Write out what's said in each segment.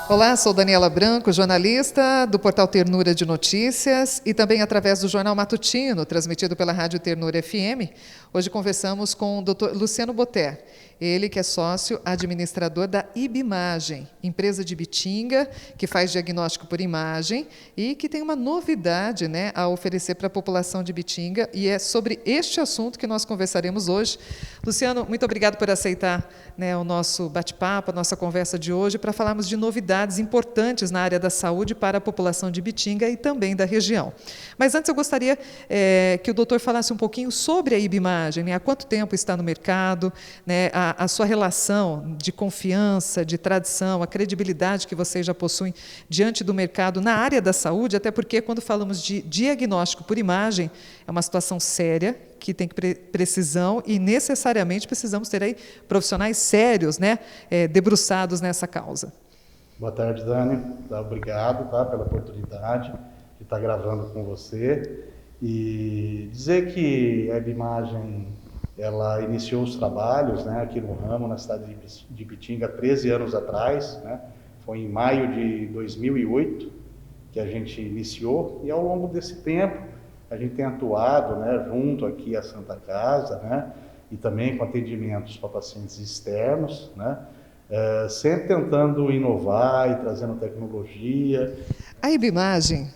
Olá, sou Daniela Branco, jornalista do portal Ternura de Notícias e também através do Jornal Matutino, transmitido pela Rádio Ternura FM. Hoje conversamos com o Dr. Luciano Boter, ele que é sócio administrador da Ibimagem, empresa de Ibitinga, que faz diagnóstico por imagem e que tem uma novidade, né, a oferecer para a população de Ibitinga, e é sobre este assunto que nós conversaremos hoje. Luciano, muito obrigado por aceitar, né, o nosso bate-papo, a nossa conversa de hoje, para falarmos de novidades importantes na área da saúde para a população de Ibitinga e também da região. Mas antes eu gostaria que o doutor falasse um pouquinho sobre a Ibimagem, né, há quanto tempo está no mercado, né, a sua relação de confiança, de tradição, a credibilidade que vocês já possuem diante do mercado na área da saúde, até porque quando falamos de diagnóstico por imagem, é uma situação séria, que tem precisão e necessariamente precisamos ter aí profissionais sérios, né, debruçados nessa causa. Boa tarde, Dani. Obrigado, pela oportunidade de estar gravando com você e dizer que a Ibimagem ela iniciou os trabalhos, né, aqui no ramo, na cidade de Ibitinga, 13 anos atrás, né, foi em maio de 2008 que a gente iniciou, e ao longo desse tempo a gente tem atuado, né, junto aqui à Santa Casa, né, e também com atendimentos para pacientes externos, né, sempre tentando inovar e trazendo tecnologia. A Ibimagem,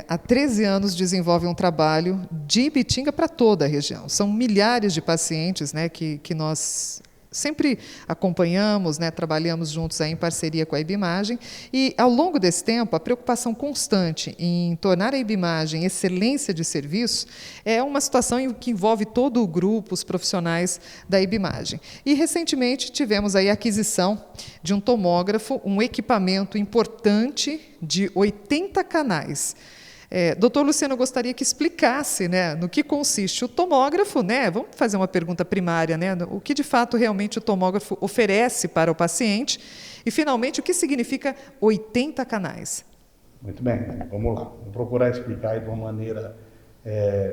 há 13 anos, desenvolve um trabalho de Ibitinga para toda a região. São milhares de pacientes, né, que nós sempre acompanhamos, né, trabalhamos juntos aí em parceria com a Ibimagem, e ao longo desse tempo a preocupação constante em tornar a Ibimagem excelência de serviço é uma situação que envolve todo o grupo, os profissionais da Ibimagem. E recentemente tivemos aí a aquisição de um tomógrafo, um equipamento importante de 80 canais. Doutor Luciano, eu gostaria que explicasse, né, no que consiste o tomógrafo, né? Vamos fazer uma pergunta primária, né? O que de fato realmente o tomógrafo oferece para o paciente e, finalmente, o que significa 80 canais? Muito bem, vamos lá. Vou procurar explicar de uma maneira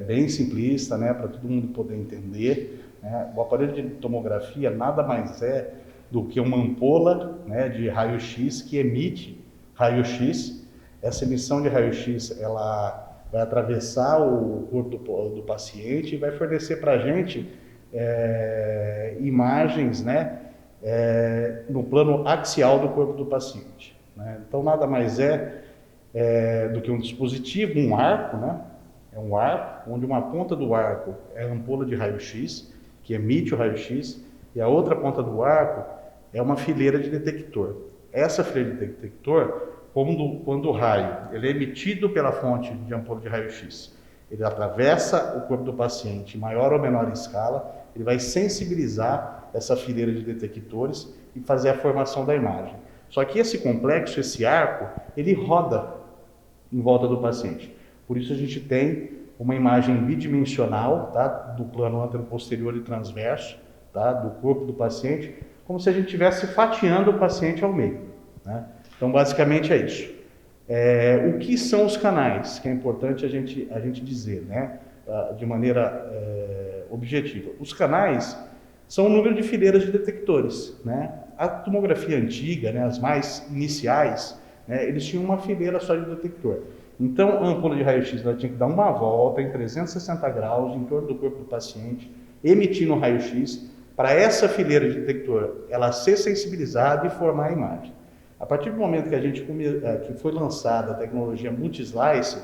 bem simplista, né, para todo mundo poder entender, né? O aparelho de tomografia nada mais é do que uma ampola, né, de raio-x que emite raio-x. Essa emissão de raio-x ela vai atravessar o corpo do paciente e vai fornecer para a gente imagens, né, no plano axial do corpo do paciente, né? Então nada mais do que um dispositivo, um arco, né? É um arco onde uma ponta do arco é a ampola de raio-x que emite o raio-x e a outra ponta do arco é uma fileira de detector. Essa fileira de detector, quando o raio ele é emitido pela fonte de ampola de raio-x, ele atravessa o corpo do paciente em maior ou menor escala, ele vai sensibilizar essa fileira de detectores e fazer a formação da imagem. Só que esse complexo, esse arco, ele roda em volta do paciente. Por isso a gente tem uma imagem bidimensional, tá, do plano anteroposterior e transverso, tá, do corpo do paciente, como se a gente estivesse fatiando o paciente ao meio, né? Então, basicamente é isso. O que são os canais? Que é importante a gente dizer, né, de maneira objetiva. Os canais são o número de fileiras de detectores, né? A tomografia antiga, né, as mais iniciais, né, eles tinham uma fileira só de detector. Então, a ampola de raio-x tinha que dar uma volta em 360 graus em torno do corpo do paciente, emitindo raio-x, para essa fileira de detector ela ser sensibilizada e formar a imagem. A partir do momento que foi lançada a tecnologia multi-slice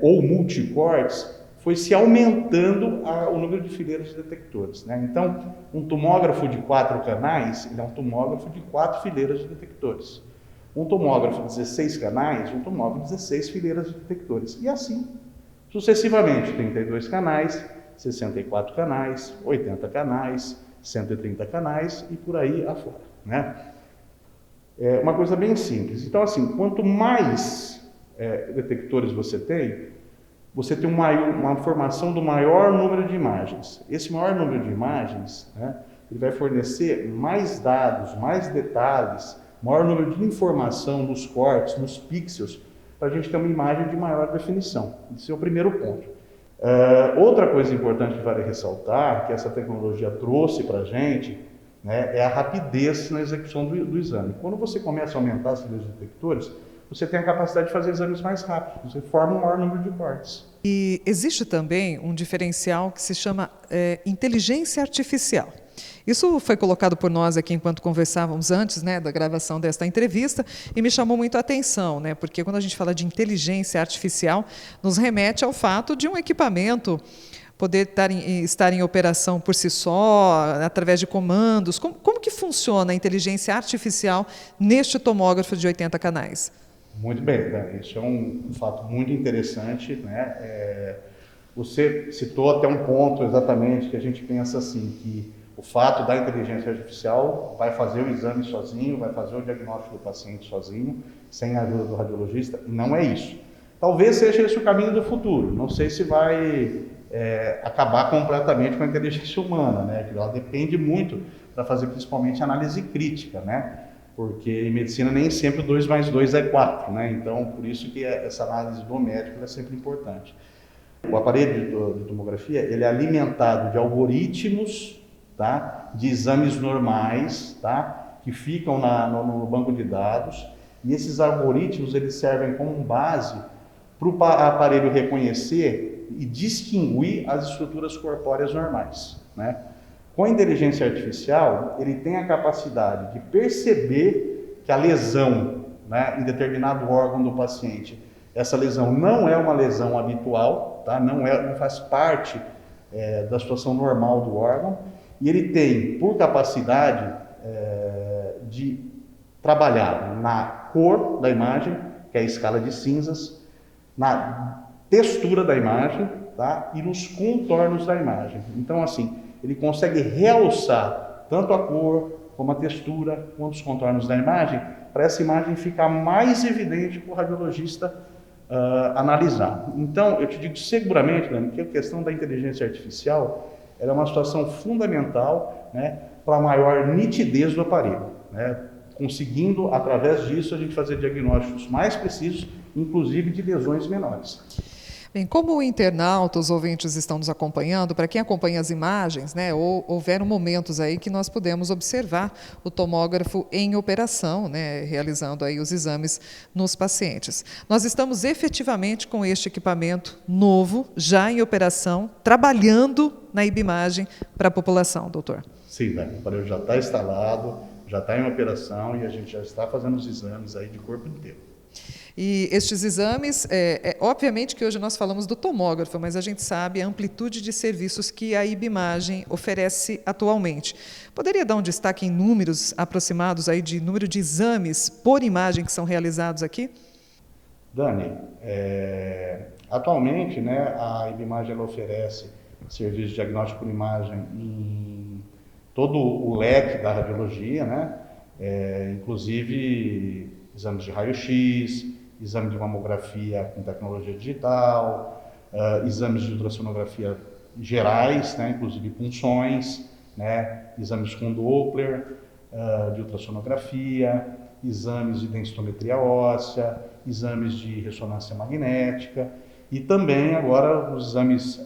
ou multicortes, foi se aumentando o número de fileiras de detectores, né? Então, um tomógrafo de 4 canais, ele é um tomógrafo de 4 fileiras de detectores. Um tomógrafo de 16 canais, um tomógrafo de 16 fileiras de detectores. E assim, sucessivamente, 32 canais, 64 canais, 80 canais, 130 canais e por aí afora, né? É uma coisa bem simples. Então, assim, quanto mais detectores você tem uma formação do maior número de imagens. Esse maior número de imagens, né, ele vai fornecer mais dados, mais detalhes, maior número de informação nos cortes, nos pixels, para a gente ter uma imagem de maior definição. Esse é o primeiro ponto. Outra coisa importante que vale ressaltar, que essa tecnologia trouxe para a gente, né, é a rapidez na execução do exame. Quando você começa a aumentar as fileiras detectores, você tem a capacidade de fazer exames mais rápidos, você forma um maior número de cortes. E existe também um diferencial que se chama inteligência artificial. Isso foi colocado por nós aqui enquanto conversávamos antes, né, da gravação desta entrevista, e me chamou muito a atenção, né, porque quando a gente fala de inteligência artificial, nos remete ao fato de um equipamento poder estar em operação por si só, através de comandos. Como que funciona a inteligência artificial neste tomógrafo de 80 canais? Muito bem, né? Isso é um fato muito interessante, né? Você citou até um ponto exatamente que a gente pensa assim, que o fato da inteligência artificial vai fazer o exame sozinho, vai fazer o diagnóstico do paciente sozinho, sem a ajuda do radiologista, e não é isso. Talvez seja esse o caminho do futuro, não sei se vai acabar completamente com a inteligência humana, né? Que ela depende muito para fazer principalmente análise crítica, né? Porque em medicina nem sempre 2 mais 2 é 4, né? Então, por isso que essa análise do médico é sempre importante. O aparelho de tomografia, ele é alimentado de algoritmos, tá? De exames normais, tá? Que ficam no banco de dados, e esses algoritmos eles servem como base para o aparelho reconhecer e distinguir as estruturas corpóreas normais, né? Com a inteligência artificial, ele tem a capacidade de perceber que a lesão, né, em determinado órgão do paciente, essa lesão não é uma lesão habitual, tá? Não faz parte da situação normal do órgão, e ele tem, por capacidade, de trabalhar na cor da imagem, que é a escala de cinzas, na textura da imagem, tá? E nos contornos da imagem. Então, assim, ele consegue realçar tanto a cor, como a textura, quanto os contornos da imagem, para essa imagem ficar mais evidente para o radiologista analisar. Então, eu te digo seguramente, Dani, que a questão da inteligência artificial é uma situação fundamental, né, para a maior nitidez do aparelho, né, conseguindo, através disso, a gente fazer diagnósticos mais precisos, inclusive de lesões menores. Bem, como o internauta, os ouvintes estão nos acompanhando, para quem acompanha as imagens, né, houveram momentos aí que nós pudemos observar o tomógrafo em operação, né, realizando aí os exames nos pacientes. Nós estamos efetivamente com este equipamento novo, já em operação, trabalhando na IBimagem para a população, doutor. Sim, o aparelho já está instalado, já está em operação e a gente já está fazendo os exames aí de corpo inteiro. E estes exames, obviamente que hoje nós falamos do tomógrafo, mas a gente sabe a amplitude de serviços que a IBimagem oferece atualmente. Poderia dar um destaque em números aproximados aí de número de exames por imagem que são realizados aqui? Dani, atualmente, né, a IBimagem ela oferece serviço de diagnóstico por imagem em todo o leque da radiologia, né, inclusive exames de raio-x, exame de mamografia com tecnologia digital, exames de ultrassonografia gerais, né, inclusive punções, né, exames com Doppler, de ultrassonografia, exames de densitometria óssea, exames de ressonância magnética e também agora os exames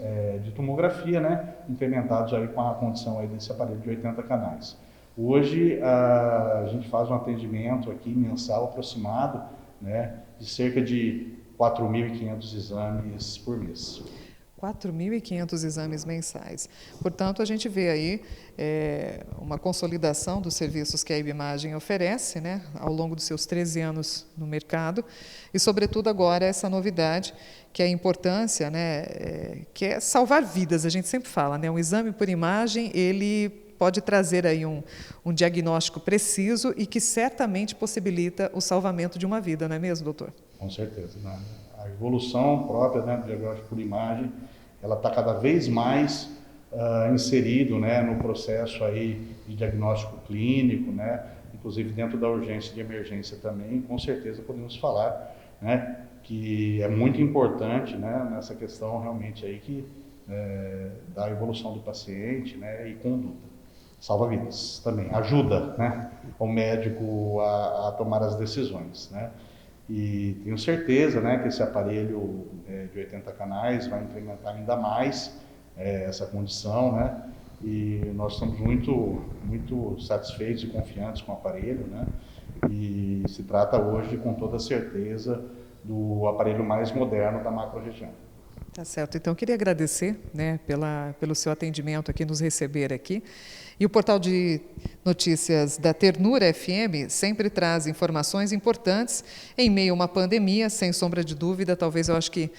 de tomografia, né, implementados aí com a condição aí desse aparelho de 80 canais. Hoje a gente faz um atendimento aqui mensal aproximado, né, de cerca de 4.500 exames por mês. 4.500 exames mensais. Portanto, a gente vê aí uma consolidação dos serviços que a IBimagem oferece, né, ao longo dos seus 13 anos no mercado, e, sobretudo, agora essa novidade, que é a importância, né, que é salvar vidas, a gente sempre fala, né, um exame por imagem, ele pode trazer aí um diagnóstico preciso e que certamente possibilita o salvamento de uma vida, não é mesmo, doutor? Com certeza, né? A evolução própria, né, do diagnóstico por imagem, ela está cada vez mais inserido, né, no processo aí de diagnóstico clínico, né, inclusive dentro da urgência e de emergência também, com certeza podemos falar, né, que é muito importante, né, nessa questão realmente aí que da evolução do paciente, né, e conduta. Salva vidas também, ajuda, né, o médico a tomar as decisões, né. E tenho certeza, né, que esse aparelho de 80 canais vai implementar ainda mais essa condição, né, e nós estamos muito satisfeitos e confiantes com o aparelho, né? E se trata hoje, com toda certeza, do aparelho mais moderno da macro-região. Tá certo. Então, eu queria agradecer, né, pelo seu atendimento aqui, nos receber aqui. E o portal de notícias da Ternura FM sempre traz informações importantes em meio a uma pandemia, sem sombra de dúvida. Talvez eu acho que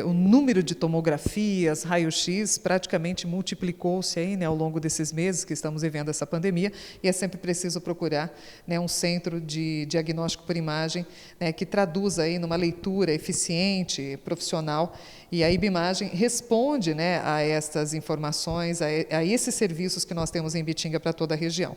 o número de tomografias, raio-x, praticamente multiplicou-se aí, né, ao longo desses meses que estamos vivendo essa pandemia, e é sempre preciso procurar, né, um centro de diagnóstico por imagem, né, que traduza aí numa leitura eficiente, profissional. E a IBimagem responde, né, a estas informações, a esses serviços que nós temos em Bitinga para toda a região.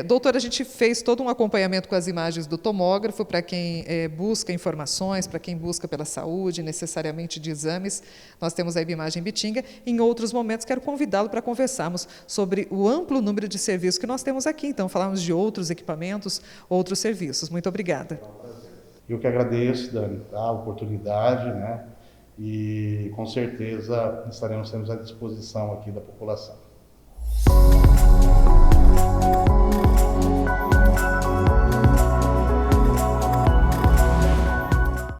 Doutor, a gente fez todo um acompanhamento com as imagens do tomógrafo para quem busca informações, para quem busca pela saúde, necessariamente de exames. Nós temos a IBimagem Bitinga. Em outros momentos, quero convidá-lo para conversarmos sobre o amplo número de serviços que nós temos aqui. Então, falarmos de outros equipamentos, outros serviços. Muito obrigada. Eu que agradeço, Dani, a oportunidade, né? E com certeza estaremos à disposição aqui da população.